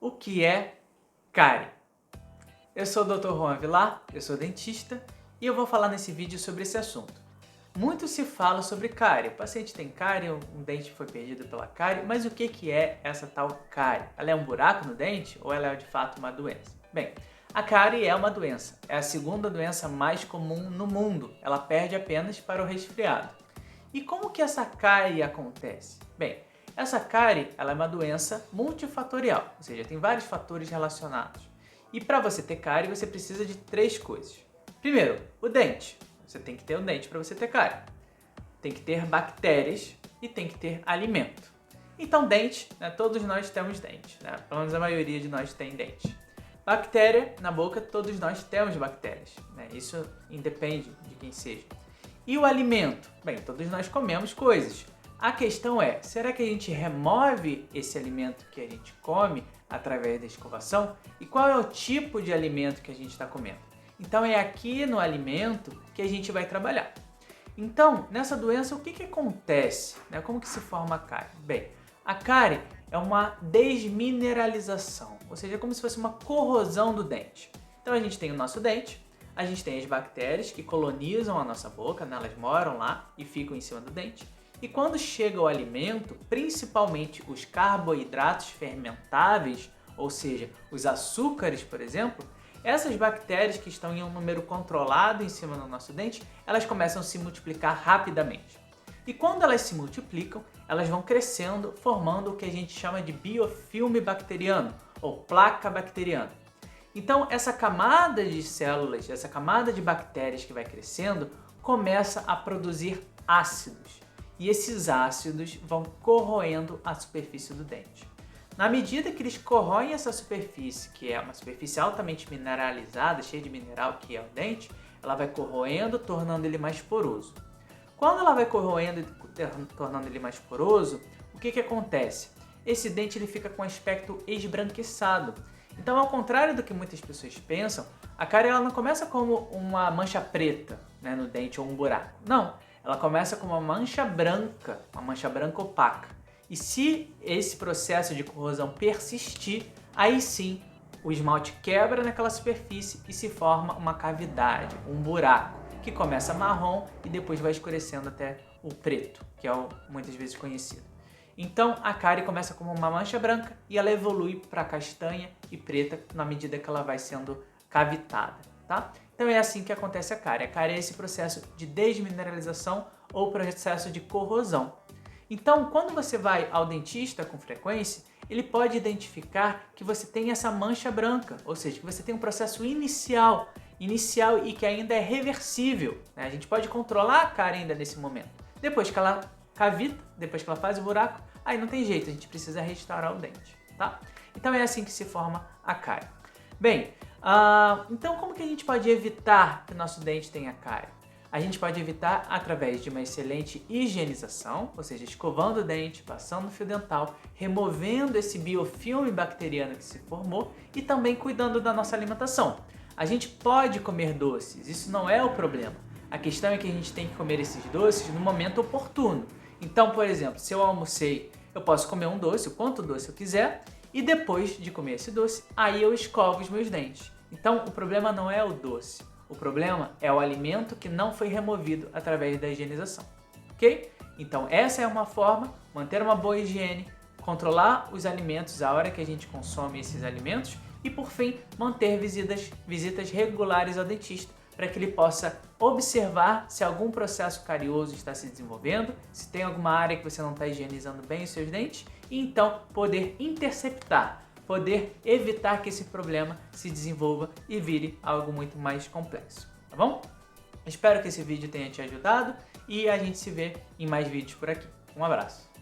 O que é cárie? Eu sou o Dr. Juan Vilar, eu sou dentista e eu vou falar nesse vídeo sobre esse assunto. Muito se fala sobre cárie. O paciente tem cárie, um dente foi perdido pela cárie, mas o que é essa tal cárie? Ela é um buraco no dente ou ela é de fato uma doença? Bem, a cárie é uma doença. É a segunda doença mais comum no mundo. Ela perde apenas para o resfriado. E como que essa cárie acontece? Bem, essa cárie ela é uma doença multifatorial, ou seja, tem vários fatores relacionados. E para você ter cárie, você precisa de três coisas. Primeiro, o dente. Você tem que ter um dente para você ter cárie. Tem que ter bactérias e tem que ter alimento. Então, dente, né, todos nós temos dente, né? Pelo menos a maioria de nós tem dente. Bactéria, na boca, todos nós temos bactérias, né? Isso independe de quem seja. E o alimento? Bem, todos nós comemos coisas. A questão é, será que a gente remove esse alimento que a gente come através da escovação? E qual é o tipo de alimento que a gente está comendo? Então é aqui no alimento que a gente vai trabalhar. Então, nessa doença, o que acontece? Como que se forma a cárie? Bem, a cárie é uma desmineralização, ou seja, é como se fosse uma corrosão do dente. Então a gente tem o nosso dente, a gente tem as bactérias que colonizam a nossa boca, né? Elas moram lá e ficam em cima do dente. E quando chega o alimento, principalmente os carboidratos fermentáveis, ou seja, os açúcares, por exemplo, essas bactérias que estão em um número controlado em cima do nosso dente, elas começam a se multiplicar rapidamente. E quando elas se multiplicam, elas vão crescendo, formando o que a gente chama de biofilme bacteriano, ou placa bacteriana. Então, essa camada de células, essa camada de bactérias que vai crescendo, começa a produzir ácidos. E esses ácidos vão corroendo a superfície do dente. Na medida que eles corroem essa superfície, que é uma superfície altamente mineralizada, cheia de mineral, que é o dente, ela vai corroendo, tornando ele mais poroso. Quando ela vai corroendo e tornando ele mais poroso, o que acontece? Esse dente ele fica com um aspecto esbranquiçado. Então, ao contrário do que muitas pessoas pensam, a cárie ela não começa como uma mancha preta, né, no dente ou um buraco. Não, ela começa como uma mancha branca opaca. E se esse processo de corrosão persistir, aí sim o esmalte quebra naquela superfície e se forma uma cavidade, um buraco, que começa marrom e depois vai escurecendo até o preto, que é o muitas vezes conhecido. Então a cárie começa como uma mancha branca e ela evolui para castanha e preta na medida que ela vai sendo cavitada, tá? Então é assim que acontece a cárie. A cárie é esse processo de desmineralização ou processo de corrosão. Então, quando você vai ao dentista com frequência, ele pode identificar que você tem essa mancha branca, ou seja, que você tem um processo inicial e que ainda é reversível, né? A gente pode controlar a cárie ainda nesse momento. Depois que ela cavita, depois que ela faz o buraco, aí não tem jeito, a gente precisa restaurar o dente, tá? Então é assim que se forma a cárie. Bem, então como que a gente pode evitar que o nosso dente tenha cárie? A gente pode evitar através de uma excelente higienização, ou seja, escovando o dente, passando o fio dental, removendo esse biofilme bacteriano que se formou e também cuidando da nossa alimentação. A gente pode comer doces, isso não é o problema. A questão é que a gente tem que comer esses doces no momento oportuno. Então, por exemplo, se eu almocei, eu posso comer um doce, o quanto doce eu quiser, e depois de comer esse doce, aí eu escovo os meus dentes. Então, o problema não é o doce. O problema é o alimento que não foi removido através da higienização, ok? Então essa é uma forma, manter uma boa higiene, controlar os alimentos, a hora que a gente consome esses alimentos e por fim, manter visitas regulares ao dentista para que ele possa observar se algum processo carioso está se desenvolvendo, se tem alguma área que você não está higienizando bem os seus dentes e então poder interceptar, poder evitar que esse problema se desenvolva e vire algo muito mais complexo, tá bom? Espero que esse vídeo tenha te ajudado e a gente se vê em mais vídeos por aqui. Um abraço!